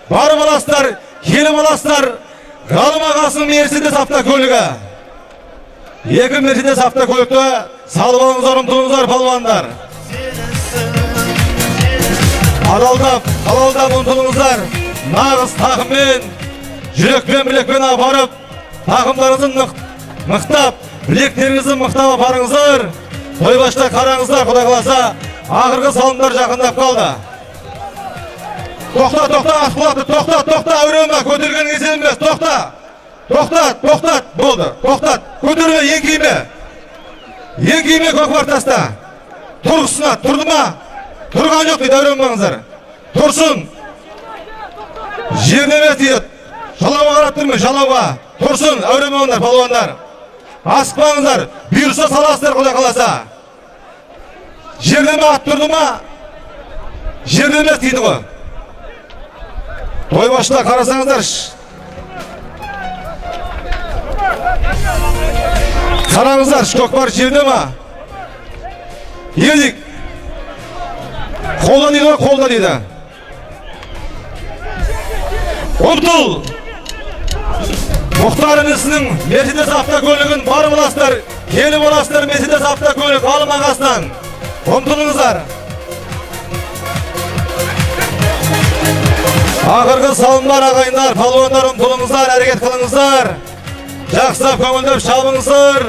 барып аласыздар, келіп аласыздар. Ғалым ағасының Мерседес автокөлігі. 2 Мерседес автокөлікті салып алыңыздар, ұмтылыңыздар палуандар. Адалдап, халалдап ұмтылыңыздар. Нағыз тақыммен, жүрекпен, білекпен апарып, тақымдарыңызын мықтап, білектеріңізді мықтап апарыңыздар. Тойбашта қараңыздар, Құдай қаласа, ақырғы салымдар жақындап қалды. Тоқта, Аққұлақты, тоқта, әуреме, көтерген кезде емес, тоқта. Тоқтат, болды, тоқтат, көтерме, еңкейме көкпар таста. Тұрғысына, тұрды ма? Тұрған жоқ дейді, әуремеңіздер. Тұрсын. Жеріне дейді, жалауға қарап тұрмын, жалауға. Тұрсын, әуремеңіздер, палуандар. Асықпаңыздар, бұйырса саласыздар, Құдай қаласа. Жеріне ат тұрды ма? Жеріне дейді ғой. Тойбашта қарасаңыздар. Қараңыздар, көкпар жерде ма? Елдік. Қолда дейді ғой, қолда дейді. Ұмтыл. Мұхтар інісінің Мерседес автокөлігін барып аласыздар, келіп аласыздар Мерседес автокөлік Ғалым ағасынан. Ұмтылыңыздар. Ақырғы салымдар, ағайындар, палуандар, ұмтылыңыздар, әрекет қылыңыздар. Жақсылап көңілдеп шабыңыздар.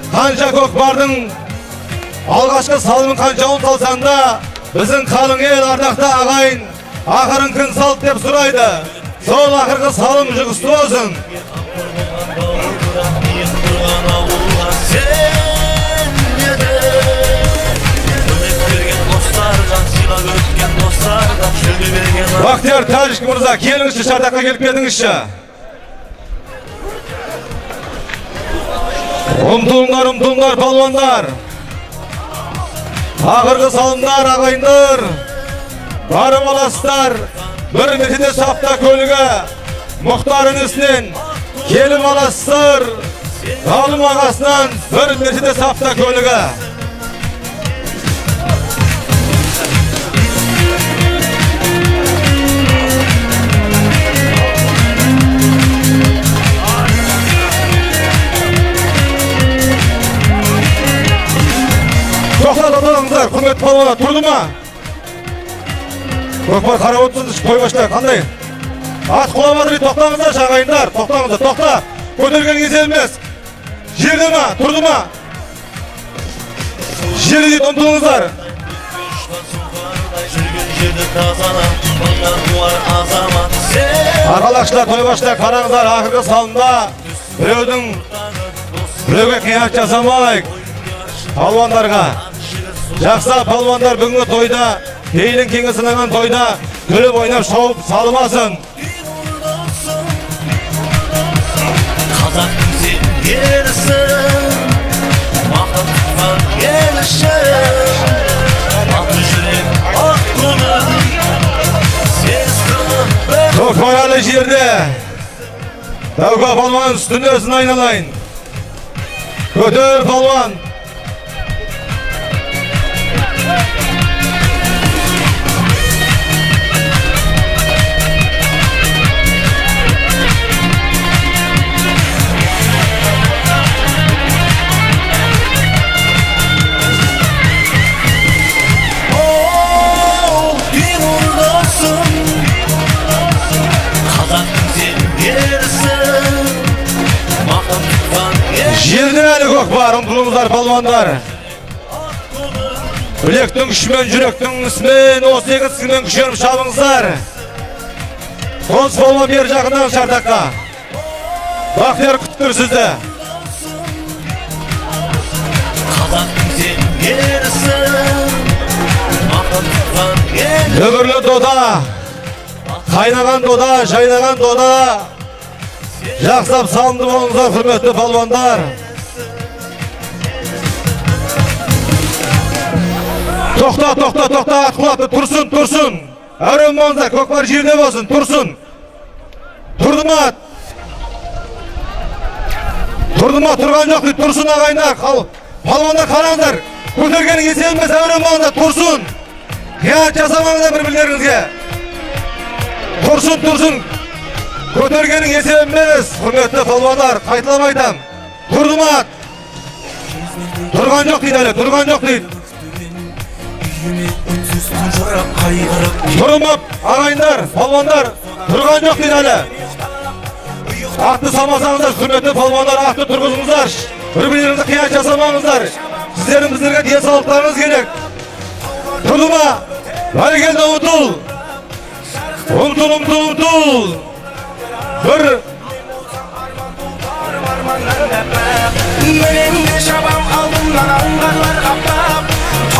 Қанша көкпардың алғашқы салымын қаншауын салсаң да, біздің қалың ел ардақты ағайын ақырын күн салт деп сұрайды. Сол ақырғы салым жұғысты болсын. Бақтияр Тәжік мырза, келіңізші, шартаққа келіп кетіңізші. Ұмтылыңдар, палуандар. Ақырғы салымдар, ағайындар. Барып аласыздар. Бір Мерседес автокөлігі Мұхтар інісінен келіп аласыздар. Ғалым ағасынан бір Мерседес автокөлігі. Тоқтаңыздар, құрметті палуандар, тұрды ма? Көкпар қарап отырсыз, тойбашта қандай? Ат құламады, тоқтаңыздар, ағайындар, тоқтаңыздар, тоқта. Көтерген кезде емес. Жерде ма? Тұрды ма? Жерде дейді, ұмтылыңыздар. Арқалақшылар, тойбашта қараңыздар, ақырғы салымда біреуге қиянат жасамайық. Палуандарға. Жақса палуандар бүгінгі тойда, кейлің кеңі сынаған тойда күліп ойнап шауып салымасын. Қазақтың сен ерісің, мақым тұтқан елішің, аты жүрек ақ көңіл, сез қылып Көкпар әлі жерде. Дәуға палуан үстінде өзін айналайын. Көтер палуан. Жерде әлі көкпар, ұмтылыңыздар палуандар. Білектің күшімен, жүректің үсімен, 32 сіңмен күшеріп шабыңыздар. Қоныс болма бер жақындан шартаққа. Бақтияр күттір сізді. Қазақтың сен ерісің, мақым тұтқан ел. Дүбірлі дода, қайнаған дода, жайнаған дода. Жақсап салынды болыңыздар, құрметті палуандар. Тоқта, Аққұлақты, тұрсын. Әрем болыңыздар, көкпар жерде болсын, тұрсын. Тұрды ма? Тұрған жоқ, тұрсын ағайындар. Палуандар қараңыздар, көтерген есебіміз әрем болыңыздар, тұрсын. Қиянат жасамаңыздар бір-бірлеріңізге. Tursun. Көтергенің есеп емес, құрметті палуандар, қайталап айтам. Тұрдым ат. Тұрған жоқ дейді әлі, тұрған жоқ дейді. Тұрмап, ағайындар, палуандар, тұрған жоқ дейді әлі. Атты салмасаңыздар, құрметті палуандар, атты тұрғызыңыздар. Бір-біріңізді қиянат жасамаңыздар. Сіздердің біздерге денсаулықтарыңыз керек. Тұрды ма? Бәрекелді ұмтыл. Ұмтыл. Bir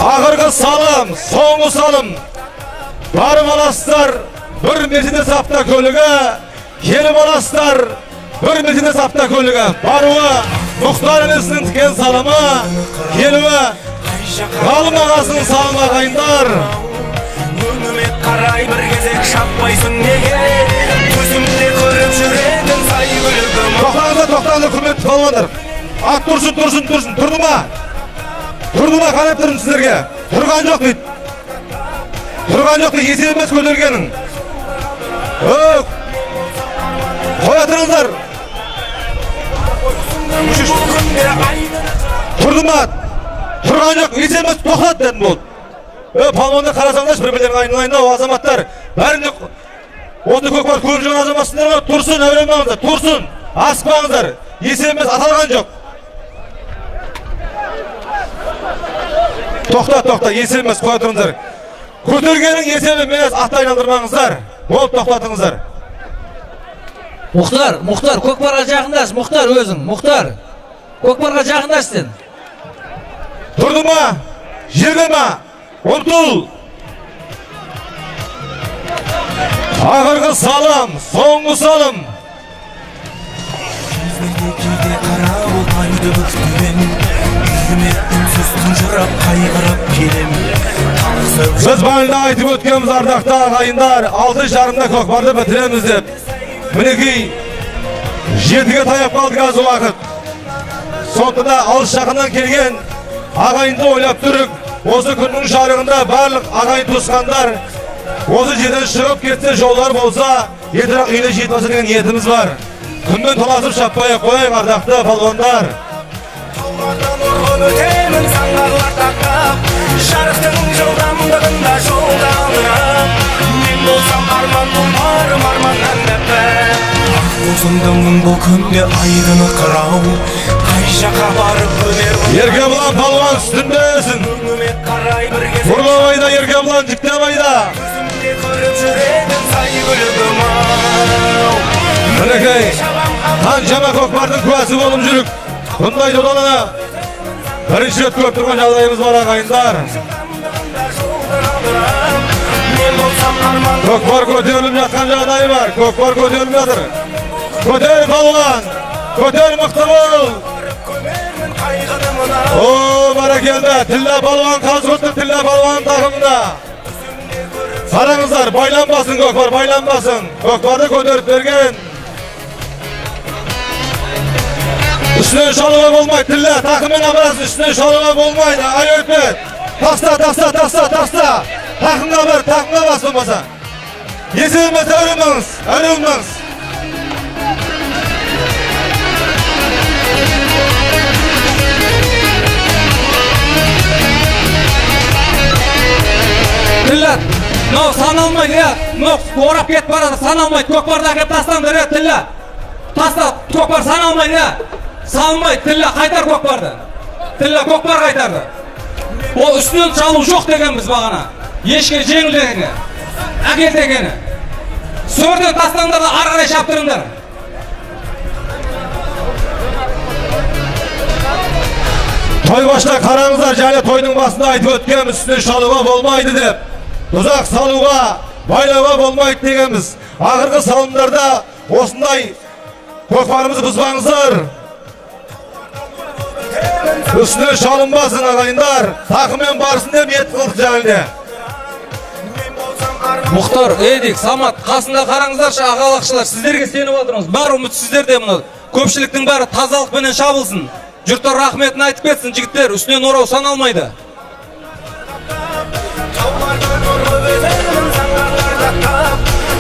Ağırgı salım, soğuğu salım. Barım alaslar, bir Mercedes avtokölüge. Gelip alaslar, bir Mercedes avtokölüge. Barığı, muhtarınızın tiken salımı. Gelime, kalım ağasının salımı ağayınlar. Karay bir gezek şapmaysın nege Gözümde görüp жүрегің сай гүлігім Тоқтаңдар, құрметті палуандар. Ат тұрсын. Тұрды ма? Қарап тұрмын сіздерге. Тұрған жоқ дейді. Есеп емес көтергенің. Қоя тұрыңыздар. Тұрды ма? Тұрған жоқ, есеп емес, тоқтат дедім болды. Палуандар қарасаңдар, бір-бірлерінің айналайында о азаматтар. Бәрінде оты көкпар көріп жүрген азаматсыңдар ма? Тұрсын, әуремаңыздар, тұрсын. Аспаңыздар, есеп емес, аталған жоқ. Тоқта, есеп емес, қоя тұрыңыздар. Көтергенің есеп емес, атты айналдырмаңыздар. Болып тоқтатыңыздар. Мұхтар, көкпарға жақындаш, Мұхтар өзің, Мұхтар. Көкпарға жақындаш сен. Тұрды ма? Жерде ма? Ұмтыл. Ağırgı salım, soğuğu salım. Кейде қара болмайды бүктігім Үйіме үнсіз тұнжырап қайғырып келем Біз байында айтып өткеніміз ардақты ағайындар 6:30-да көкпарды бітіреміз деп. Мінекей 7-ге таяп қалдық аз уақыт. Сондықтан да алыс жақыннан келген ағайынды ойлап тұрып, осы күннің жарығында барлық ағайын туысқандар осы жерден шығып кетсе, жолдар болса, ертерек үйіне жетіп алса деген ниетіміз бар. Күнмен толасып шаппай қойайық ардақты палуандар. Таулардан ұрғып өтемін саңғарлар тақтап Жарықтың жылдамдығында жолдалырап Мен болсам арман болмарым арманнан нәпәк Ақ болсында мұң бұл күнде айдыны қырау Қай жаққа барып өнер Еркебұлан палуан үстіндесін. Өңіме қарай бір кезек Құрлабайда, Еркебұлан Жіктебайда. Көзімде көріп жүрегім сай гүлігім ау Мінекей, қаншама көкпардың куәсі болып жүрік. Бұндай жолдалана бірінші рет көріп тұрған жағдайымыз бар ағайындар. Көкпар көтеріліп жатқан жағдай бар. Көкпар көтеріліп жатыр. Көтер палуан, көтер мықты бол. О, бәрекелді, Тілла палуан Қазығұрттың Тілла палуан тақымында. Қараңыздар, байланбасын көкпар, байланбасын. Көкпарды көтеріп берген. Üstüne şalıma olmaydı, Tilla, takımın abarasın, üstüne şalıma olmaydı, ay ötmet. Tasta. Takımda bas olmasa. Yesilmese ölümünüz. Tilla, sanalmaydı ya. Orap ket baradı, sanalmaydı. Көкпарды әкеп тастаңдар ya, Tilla. Tasta, көкпар sanalmaydı ya. Salmaydı, Tilla қайтар көкпарды. Tilla көкпар қайтарды. O üstünен çalу жоқ дегенбіз бағана. Ешке жеңіл дегені. Әкел дегені. Сөрден тастаңдар да ары қарай шаптырыңдар. Той başta қараңыздар, және тойдың басында айтып өткен үстіне шалуға болмайды деп. Тұзақ салуға, байлауға болмайды дегенбіз. Ақырғы салымдарда осындай көкпарымызды бұзбаңыздар. Üstüne şalınmasın ағайындар. Takımмен барсын деп ет қылдық жәлінде. Мұхтар, Эдик, Самат, қасында қараңыздаршы ағалақшылар, сіздерге сеніп отырмыз. Бар үміт сіздерде мұны. Көпшіліктің бәрі тазалықпенен шабылсын. Жұрттар рахметін айтып кетсін, жігіттер, үстінен орау саналмайды.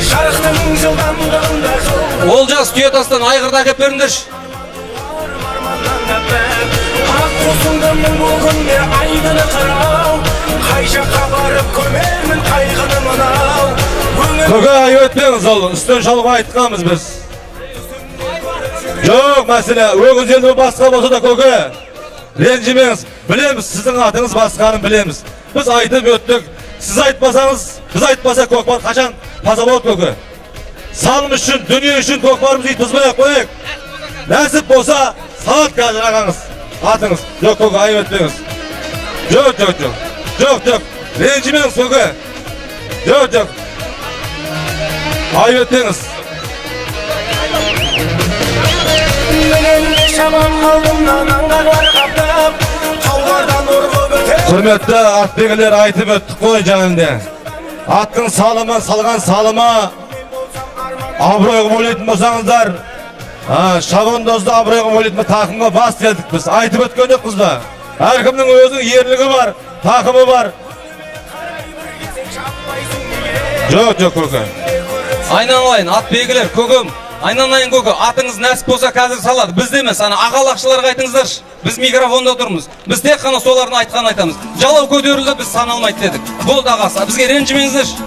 Жарықтың Жарықтың жылдамдығында жол Олжас Түйетастан айғырда әкеп беріңдерші. арманнан әппақ ақ қосынды мың бұл күнде айдыны қырау қай жаққа барып көрмермін қайғыны мынау Көке айып өтпеңіз ол, үстін шалға айтқанбыз біз. Жоқ мәселе, өгіз елді басқа болса да көке. Ренжімеңіз, білеміз, сіздің атыңыз басқанын білеміз. Біз айтып өттік, сіз айтпасаңыз, біз айтпаса көкпар қашан таза болады көке. Салым үшін, дүние үшін көкпарымыз ит бұзбай қойық. Нәсіп болса, салат қазір ағаңыз, атыңыз. Жоқ көке, айып өтпеңіз. Жоқ, ренжімеңіз көке. Жоқ. Айып өтпеңіз. Менен шаман қалдымнан аңғарлар қаптап таулардан ұрғып өтер Құрметті атбегілер айтып өттік қой жаңында. Аттың салымы, салған салымы абыройға ойлайтын болсаңыздар, шабандозды абыройға ойлайтын тақымға бас келдік біз. Айтып өткендік біз ба? Әркімнің өзінің ерлігі бар, тақымы бар. Жоқ, көке. Айналайын, ат белгілер, көкем. Айналайын көке, атыңыз нәсіп болса қазір салады. Біз демес, ағалақшыларға айтыңыздаршы. Біз микрофонда тұрмыз. Біз тек қана солардың айтқан айтамыз. Жалау көтерілді, біз саналмайды дедік. Болды ағасы, бізге ренжімеңіздерші.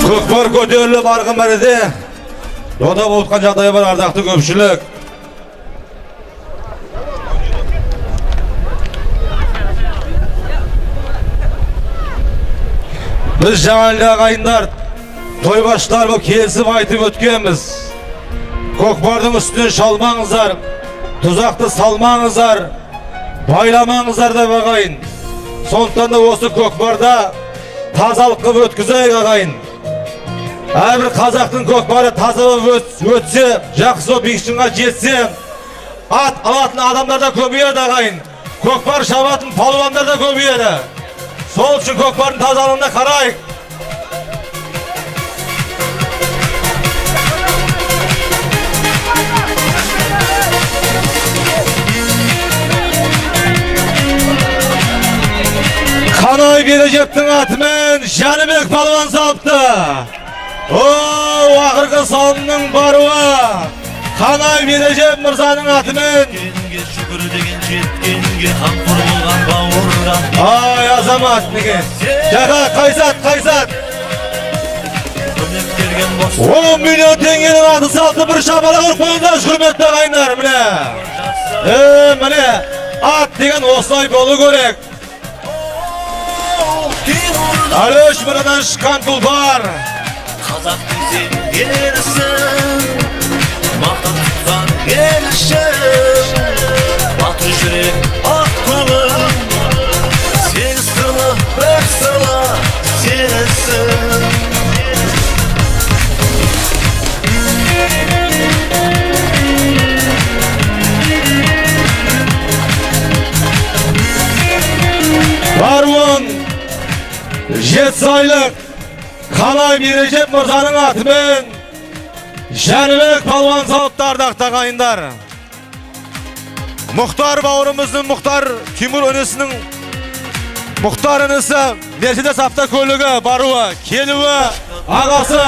Көкпар көтеріліп арғы мәреде дода болтқан жағдай бар ардақты көпшілік. Біз жаңалды ағайындар, тойбаштар бұл келісіп айтып өткенбіз. Көкпардың үстінен шалмаңыздар, тұзақты салмаңыздар, байламаңыздар деп ағайын. Сондықтан да осы көкпарда тазалық қып өткізейік ағайын. Әрбір қазақтың көкпары таза өтсе, жақсы бекшінға жетсе, ат алатын адамдар да көбейеді ағайын. Көкпар шабатын палуандар да көбейеді. Сол үшін көкпардың тазалығына қарайық. Қанай Бережептің атымен Жәнібек палуан салыпты. Ақырғы салымның баруы Қанай Бережеп мырзаның атымен. Жеткенге шүкір деген жеткенге қамқор болған бауырға. Ай азамат неге? Жақа қайсат. Көмектерген бос 10 миллион теңгенің аты салты бір шабалақ ұрпаңдар құрметті ағайындар міне. Міне ат деген осылай болу керек. Әлөш мұрадан шыққан тұлпар. Қазақтың сен ерісің, мақтан тұтқан елішің. Батыр жүрек ақ көңіл, сегіз қырлы бір сырлы сенсің. Баруын 7 айлық Қанай Бережеп мырзаның атымен Жәнібек палуан салыпты ардақты ағайындар. Мұхтар бауырымыздың Мұхтар Тимур інісінің Мұхтар інісі Мерседес автокөлігі баруы, келуі, ағасы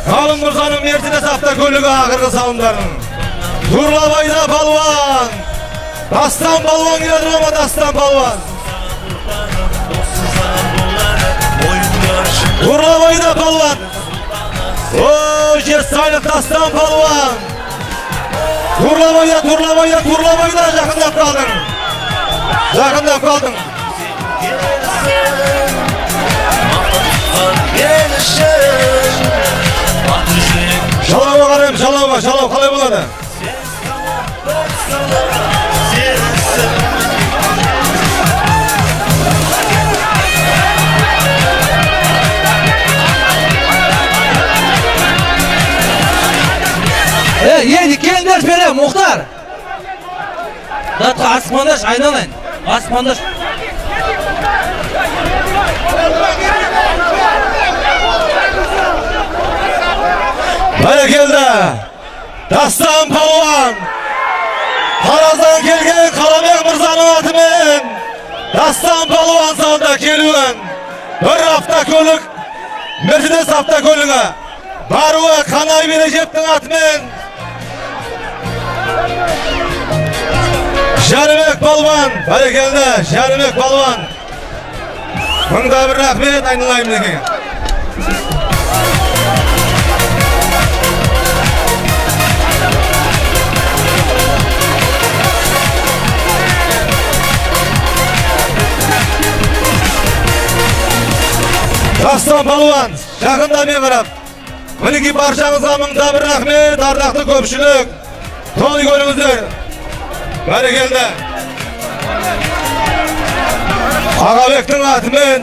Ғалым мырзаның Мерседес автокөлігі ақырғы салымдарын. Турлабайда палуан, Дастан палуан келеді ма, Дастан палуан. Турлабайда палуан, O Cesaylı Dastan Palvan. Turlamayla, turlamayla, turlamayla yakındap kaldın. Yakındap kaldın. Şalava karım, şalava, şalava kalay buladı. Yedik geldiler bere Muhtar. Datka asmandaş aynalayın. Asmandaş. Berekelde Dastan Palvan. Tarazdan kelgen Kalamek Mırzanın atымен Dastan Palvan salda keluen. Bir hafta kölük Mercedes hafta kölüge Baruğa Kanay Berecep'tin atымен Şarimek Palvan. Berekelde Şarimek Palvan. Mыңda bir rahmet aynalayım deke. Dastan Palvan, yakında men qarab. Miniki barchangizga mingda bir rahmet, ardaqli ko'pchilik. To'y ko'ringizlar. Barakalla. Agabekning atimen